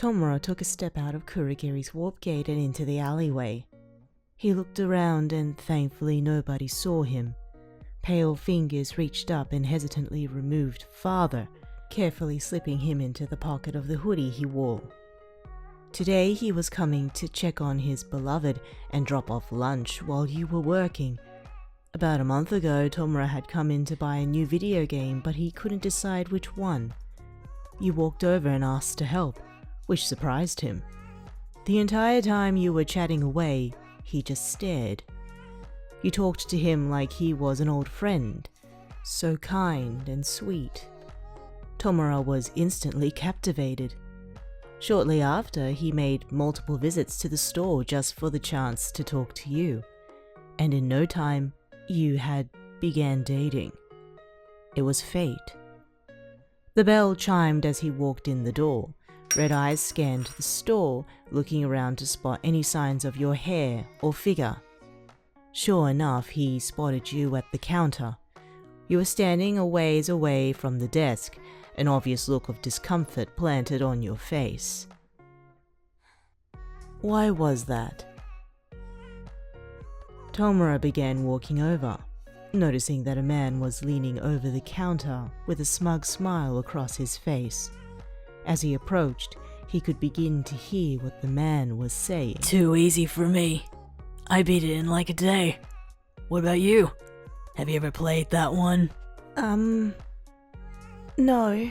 Tomura took a step out of Kurogiri's warp gate and into the alleyway. He looked around and thankfully nobody saw him. Pale fingers reached up and hesitantly removed Father, carefully slipping him into the pocket of the hoodie he wore. Today he was coming to check on his beloved and drop off lunch while you were working. About a month ago, Tomura had come in to buy a new video game, but he couldn't decide which one. You walked over and asked to help, which surprised him. The entire time you were chatting away, he just stared. You talked to him like he was an old friend, so kind and sweet. Tomura was instantly captivated. Shortly after, he made multiple visits to the store just for the chance to talk to you, and in no time, you had began dating. It was fate. The bell chimed as he walked in the door. Red eyes scanned the store, looking around to spot any signs of your hair or figure. Sure enough, he spotted you at the counter. You were standing a ways away from the desk, an obvious look of discomfort planted on your face. Why was that? Tomura began walking over, noticing that a man was leaning over the counter with a smug smile across his face. As he approached, he could begin to hear what the man was saying. Too easy for me. I beat it in like a day. What about you? Have you ever played that one? No.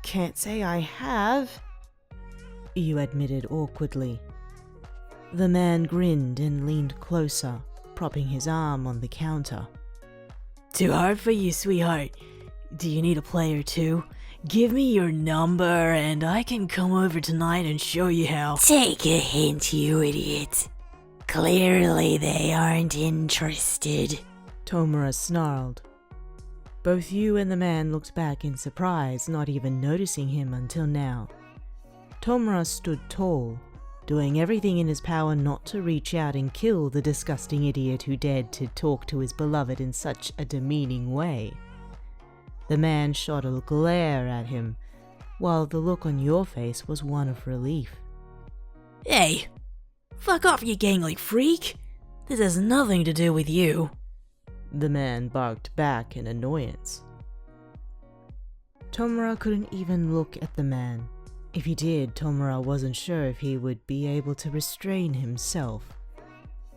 Can't say I have, you admitted awkwardly. The man grinned and leaned closer, propping his arm on the counter. Too hard for you, sweetheart. Do you need a player too? Give me your number and I can come over tonight and show you how. Take a hint, you idiot. Clearly they aren't interested. Tomura snarled. Both you and the man looked back in surprise, not even noticing him until now. Tomura stood tall, doing everything in his power not to reach out and kill the disgusting idiot who dared to talk to his beloved in such a demeaning way. The man shot a glare at him, while the look on your face was one of relief. Hey! Fuck off, you gangly freak! This has nothing to do with you. The man barked back in annoyance. Tomura couldn't even look at the man. If he did, Tomura wasn't sure if he would be able to restrain himself.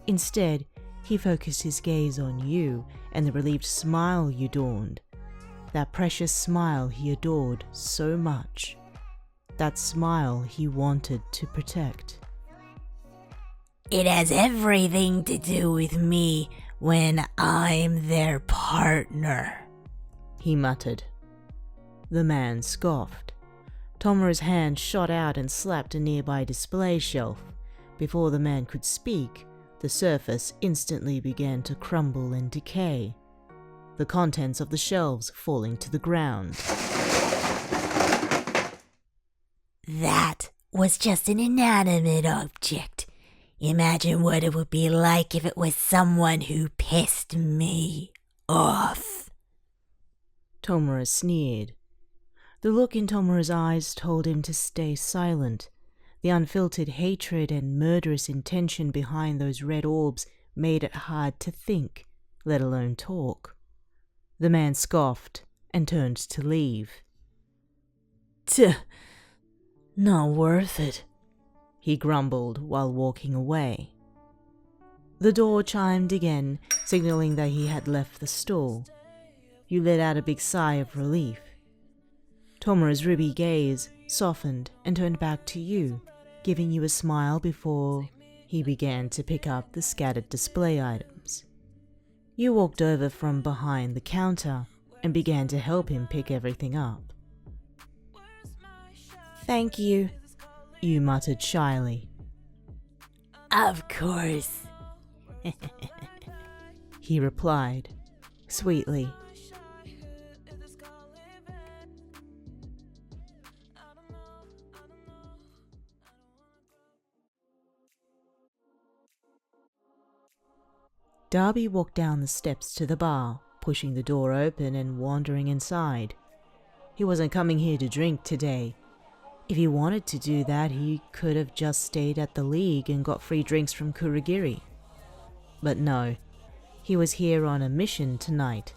Instead, he focused his gaze on you and the relieved smile you donned. That precious smile he adored so much. That smile he wanted to protect. It has everything to do with me when I'm their partner, he muttered. The man scoffed. Tomura's hand shot out and slapped a nearby display shelf. Before the man could speak, the surface instantly began to crumble and decay, the contents of the shelves falling to the ground. That was just an inanimate object. Imagine what it would be like if it was someone who pissed me off. Tomura sneered. The look in Tomura's eyes told him to stay silent. The unfiltered hatred and murderous intention behind those red orbs made it hard to think, let alone talk. The man scoffed and turned to leave. Not worth it, he grumbled while walking away. The door chimed again, signaling that he had left the store. You let out a big sigh of relief. Tomura's ruby gaze softened and turned back to you, giving you a smile before he began to pick up the scattered display items. You walked over from behind the counter and began to help him pick everything up. Thank you, you muttered shyly. Of course, he replied, sweetly. Darby walked down the steps to the bar, pushing the door open and wandering inside. He wasn't coming here to drink today. If he wanted to do that, he could have just stayed at the League and got free drinks from Kurogiri. But no, he was here on a mission tonight.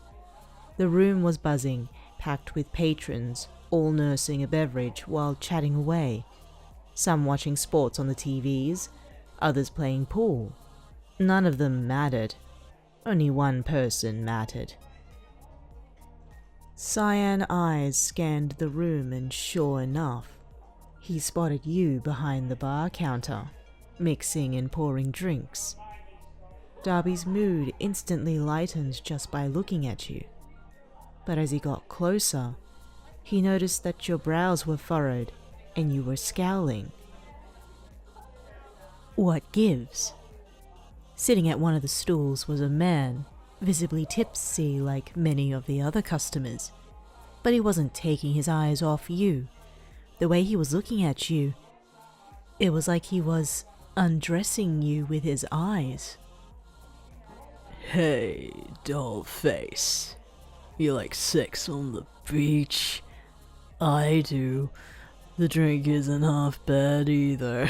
The room was buzzing, packed with patrons, all nursing a beverage while chatting away. Some watching sports on the TVs, others playing pool. None of them mattered. Only one person mattered. Cyan eyes scanned the room, and sure enough, he spotted you behind the bar counter, mixing and pouring drinks. Darby's mood instantly lightened just by looking at you. But as he got closer, he noticed that your brows were furrowed and you were scowling. What gives? Sitting at one of the stools was a man, visibly tipsy like many of the other customers. But he wasn't taking his eyes off you. The way he was looking at you, it was like he was undressing you with his eyes. Hey, doll face. You like sex on the beach? I do. The drink isn't half bad either.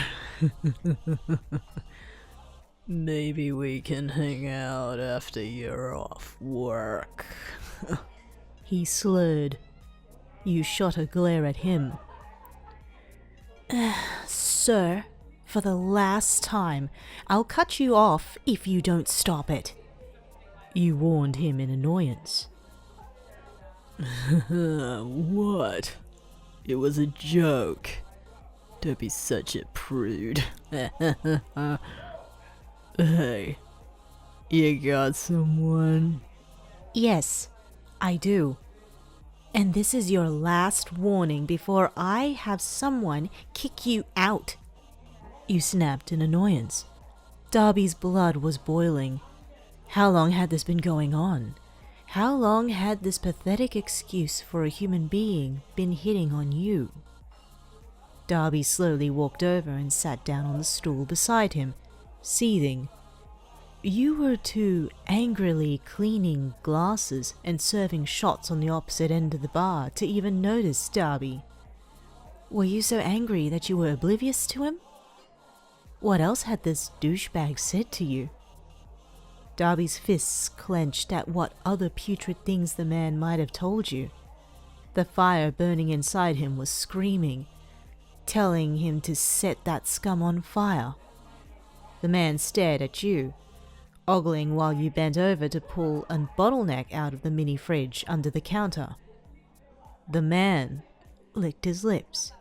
Maybe we can hang out after you're off work. He slurred. You shot a glare at him. Sir, for the last time, I'll cut you off if you don't stop it. You warned him in annoyance. What? It was a joke. Don't be such a prude. Hey, you got someone? Yes, I do. And this is your last warning before I have someone kick you out. You snapped in annoyance. Darby's blood was boiling. How long had this been going on? How long had this pathetic excuse for a human being been hitting on you? Darby slowly walked over and sat down on the stool beside him, seething. You were two angrily cleaning glasses and serving shots on the opposite end of the bar to even notice Darby. Were you so angry that you were oblivious to him? What else had this douchebag said to you? Darby's fists clenched at what other putrid things the man might have told you. The fire burning inside him was screaming, telling him to set that scum on fire. The man stared at you, ogling while you bent over to pull a bottleneck out of the mini fridge under the counter. The man licked his lips.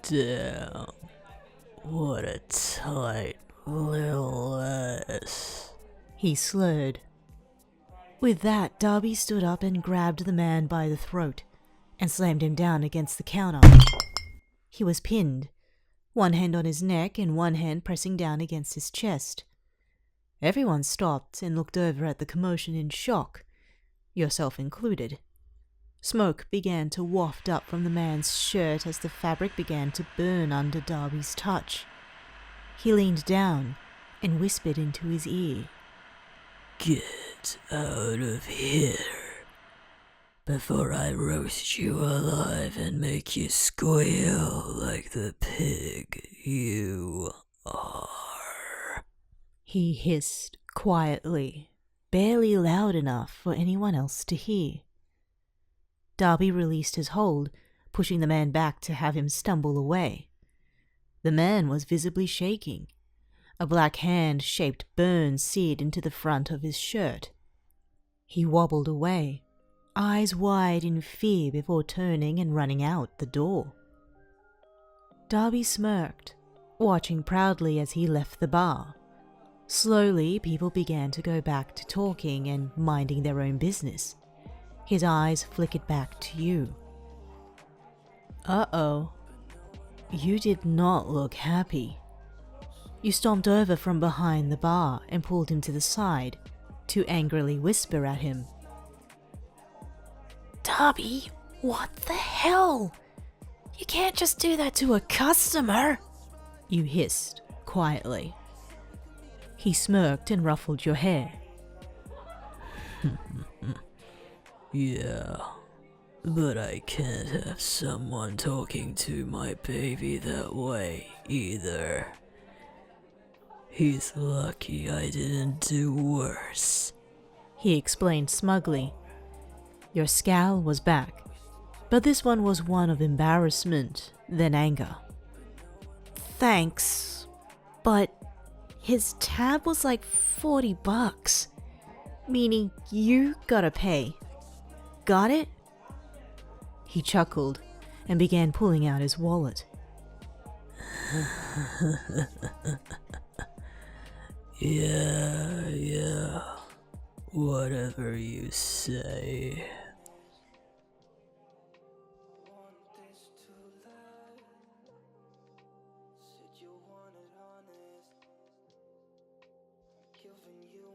Damn, what a tight little ass. He slurred. With that, Darby stood up and grabbed the man by the throat and slammed him down against the counter. He was pinned, one hand on his neck and one hand pressing down against his chest. Everyone stopped and looked over at the commotion in shock, yourself included. Smoke began to waft up from the man's shirt as the fabric began to burn under Darby's touch. He leaned down and whispered into his ear. Get out of here before I roast you alive and make you squeal like the pig you are. He hissed quietly, barely loud enough for anyone else to hear. Darby released his hold, pushing the man back to have him stumble away. The man was visibly shaking. A black hand-shaped burn seared into the front of his shirt. He wobbled away, eyes wide in fear before turning and running out the door. Darby smirked, watching proudly as he left the bar. Slowly, people began to go back to talking and minding their own business. His eyes flickered back to you. Uh-oh. You did not look happy. You stomped over from behind the bar and pulled him to the side to angrily whisper at him. Darby, what the hell? You can't just do that to a customer. You hissed quietly. He smirked and ruffled your hair. Yeah, But I can't have someone talking to my baby that way either. He's lucky I didn't do worse, he explained smugly. Your scowl was back, but this one was one of embarrassment, then anger. Thanks, but his tab was like $40, meaning you gotta pay. Got it? He chuckled and began pulling out his wallet. Yeah, whatever you say. Said you wanted honest, giving you